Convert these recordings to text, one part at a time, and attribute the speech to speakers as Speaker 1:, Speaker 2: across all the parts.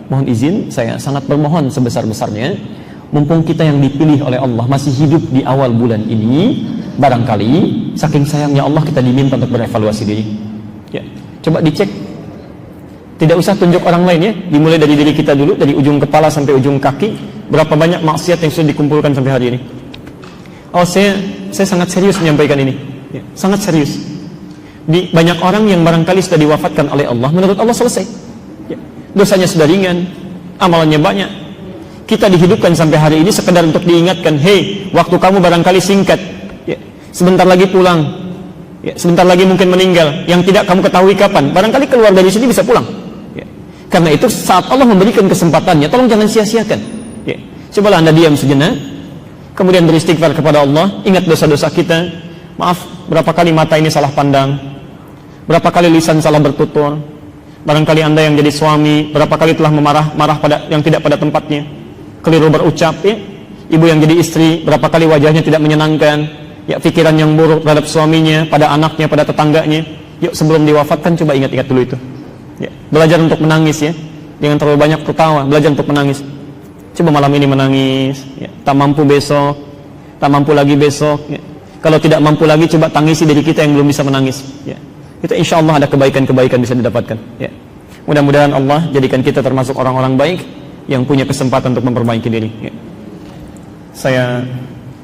Speaker 1: mohon izin, saya sangat bermohon sebesar-besarnya, mumpung kita yang dipilih oleh Allah masih hidup di awal bulan ini, barangkali saking sayangnya Allah kita diminta untuk berevaluasi diri. Ya, coba dicek. Tidak usah tunjuk orang lain ya, dimulai dari diri kita dulu, dari ujung kepala sampai ujung kaki, berapa banyak maksiat yang sudah dikumpulkan sampai hari ini. Oh, saya sangat serius menyampaikan ini. Ya, sangat serius. Di banyak orang yang barangkali sudah diwafatkan oleh Allah, menurut Allah selesai. Ya, dosanya sudah ringan, amalannya banyak. Kita dihidupkan sampai hari ini sekedar untuk diingatkan, hei, waktu kamu barangkali singkat. Ya, sebentar lagi pulang. Ya, sebentar lagi mungkin meninggal. Yang tidak kamu ketahui kapan. Barangkali keluar dari sini bisa pulang. Ya, karena itu saat Allah memberikan kesempatannya, tolong jangan sia-siakan. Ya, cobalah Anda diam sejenak, kemudian beristighfar kepada Allah, ingat dosa-dosa kita. Maaf, berapa kali mata ini salah pandang, berapa kali lisan salah bertutur, barangkali Anda yang jadi suami, berapa kali telah marah pada yang tidak pada tempatnya, keliru berucap, ya. Ibu yang jadi istri, berapa kali wajahnya tidak menyenangkan, ya, pikiran yang buruk terhadap suaminya, pada anaknya, pada tetangganya. Yuk, sebelum diwafatkan coba ingat-ingat dulu itu. Ya, belajar untuk menangis ya, jangan terlalu banyak tertawa, belajar untuk menangis. Coba malam ini menangis, ya. Tak mampu besok, tak mampu lagi besok. Ya. Kalau tidak mampu lagi, coba tangisi diri kita yang belum bisa menangis. Ya. Itu insya Allah ada kebaikan-kebaikan bisa didapatkan. Ya. Mudah-mudahan Allah jadikan kita termasuk orang-orang baik yang punya kesempatan untuk memperbaiki diri. Ya. Saya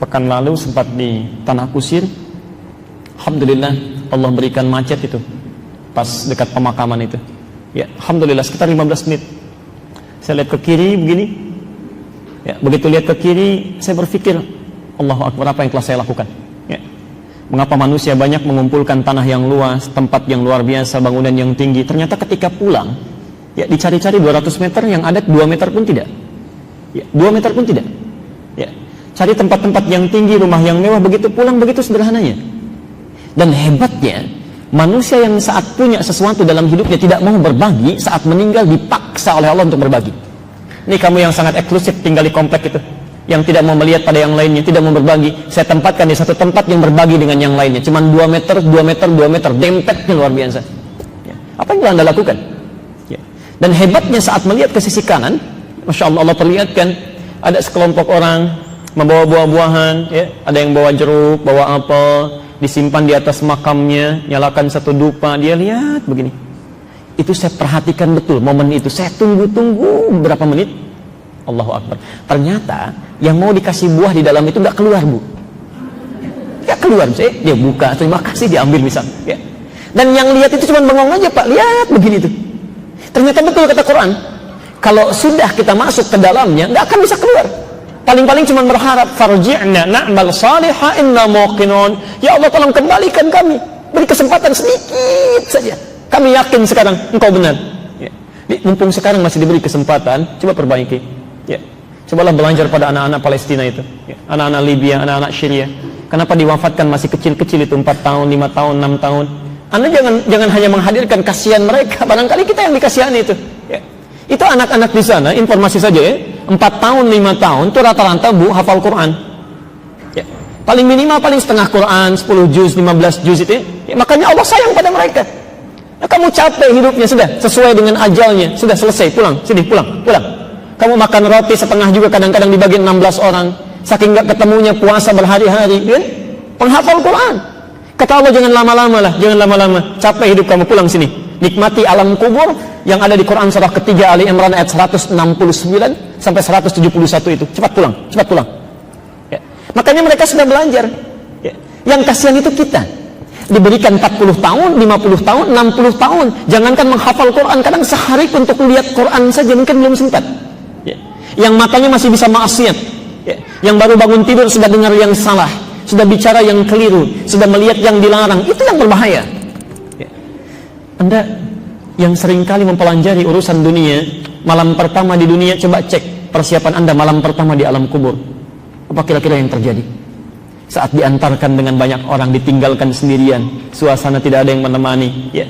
Speaker 1: pekan lalu sempat di Tanah Kusir. Alhamdulillah Allah berikan macet itu pas dekat pemakaman itu. Ya, alhamdulillah sekitar 15 menit. Saya lihat ke kiri begini. Ya, begitu lihat ke kiri, saya berpikir, Allahu Akbar, apa yang telah saya lakukan? Ya. Mengapa manusia banyak mengumpulkan tanah yang luas, tempat yang luar biasa, bangunan yang tinggi? Ternyata ketika pulang, ya dicari-cari 200 meter, yang ada 2 meter pun tidak. Ya, 2 meter pun tidak. Ya. Cari tempat-tempat yang tinggi, rumah yang mewah, begitu pulang begitu sederhananya. Dan hebatnya, manusia yang saat punya sesuatu dalam hidupnya tidak mau berbagi, saat meninggal dipaksa oleh Allah untuk berbagi. Ini kamu yang sangat eksklusif tinggal di komplek itu, yang tidak mau melihat pada yang lainnya, tidak mau berbagi, saya tempatkan di satu tempat yang berbagi dengan yang lainnya. Cuman 2 meter, 2 meter, 2 meter, dempetnya luar biasa. Ya. Apa yang telah Anda lakukan? Ya. Dan hebatnya saat melihat ke sisi kanan, Masya Allah, Allah perlihatkan ada sekelompok orang membawa buah-buahan, ya. Ada yang bawa jeruk, bawa apel, disimpan di atas makamnya, nyalakan satu dupa, dia lihat begini. Itu saya perhatikan betul momen itu, saya tunggu-tunggu beberapa menit. Allahu Akbar, ternyata yang mau dikasih buah di dalam itu nggak keluar, Bu. Nggak keluar, dia buka, terima kasih, diambil misal, ya. Dan yang lihat itu cuma bengong aja, Pak, lihat begini tuh. Ternyata betul kata Quran, kalau sudah kita masuk ke dalamnya nggak akan bisa keluar. Paling-paling cuma berharap, farji'na na'mal salihah inna muqinun. Ya Allah, tolong kembalikan kami, beri kesempatan sedikit saja. Kami yakin sekarang engkau benar. Ya. Mumpung sekarang masih diberi kesempatan, coba perbaiki. Ya. Cobalah belajar pada anak-anak Palestina itu, ya. Anak-anak Libya, anak-anak Syria. Kenapa diwafatkan masih kecil-kecil itu, 4 tahun, 5 tahun, 6 tahun. Anda jangan hanya menghadirkan kasihan mereka, barangkali kita yang dikasihani itu. Ya. Itu anak-anak di sana, informasi saja ya, 4 tahun, 5 tahun, itu rata-rata, Bu, hafal Quran. Ya. Paling minimal, paling setengah Quran, 10 juz, 15 juz itu ya. Makanya Allah sayang pada mereka. Nah, kamu capek hidupnya, sudah sesuai dengan ajalnya, sudah selesai, pulang, sini, pulang. Kamu makan roti setengah juga kadang-kadang dibagi 16 orang, saking gak ketemunya puasa berhari-hari, kan? Penghafal Quran. Kata Allah, jangan lama-lama lah, jangan lama-lama, capek hidup kamu, pulang sini. Nikmati alam kubur yang ada di Quran surah ketiga Ali Imran ayat 169 sampai 171 itu. Cepat pulang, cepat pulang. Ya. Makanya mereka sudah belajar. Ya. Yang kasihan itu kita. Diberikan 40 tahun, 50 tahun, 60 tahun. Jangankan menghafal Quran, kadang sehari untuk lihat Quran saja mungkin belum sempat. Ya. Yang matanya masih bisa maksiat. Ya. Yang baru bangun tidur sudah dengar yang salah, sudah bicara yang keliru, sudah melihat yang dilarang. Itu yang berbahaya. Ya. Anda yang seringkali mempelajari urusan dunia, malam pertama di dunia, coba cek persiapan Anda malam pertama di alam kubur. Apa kira-kira yang terjadi? Saat diantarkan dengan banyak orang, ditinggalkan sendirian, suasana tidak ada yang menemani, ya,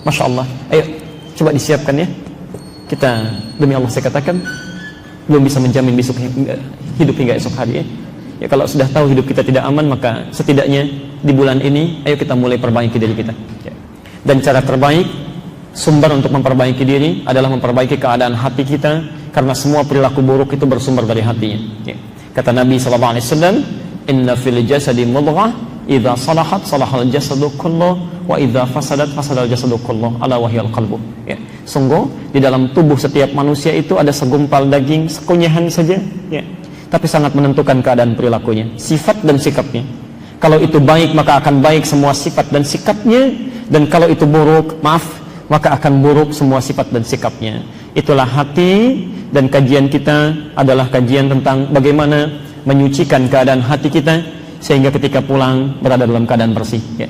Speaker 1: Masya Allah. Ayo, coba disiapkan ya. Kita, demi Allah saya katakan, belum bisa menjamin besok hidup hingga esok hari ya. Ya, kalau sudah tahu hidup kita tidak aman, maka setidaknya di bulan ini, ayo kita mulai perbaiki diri kita. Ya. Dan cara terbaik Sumber untuk memperbaiki diri adalah memperbaiki keadaan hati kita, karena semua perilaku buruk itu bersumber dari hatinya. Ya. Kata Nabi SAW, inna fil jasadi mudghah, idza salahat salahal jasadu kulluh, wa idza fasadat fasadal jasadu kulluh, ala wahyal qalbu. Ya. Sungguh di dalam tubuh setiap manusia itu ada segumpal daging, sekunyahan saja, ya. Tapi sangat menentukan keadaan perilakunya, sifat dan sikapnya. Kalau itu baik, maka akan baik semua sifat dan sikapnya, dan kalau itu buruk, maka akan buruk semua sifat dan sikapnya. Itulah hati, dan kajian kita adalah kajian tentang bagaimana menyucikan keadaan hati kita, sehingga ketika pulang berada dalam keadaan bersih. Ya.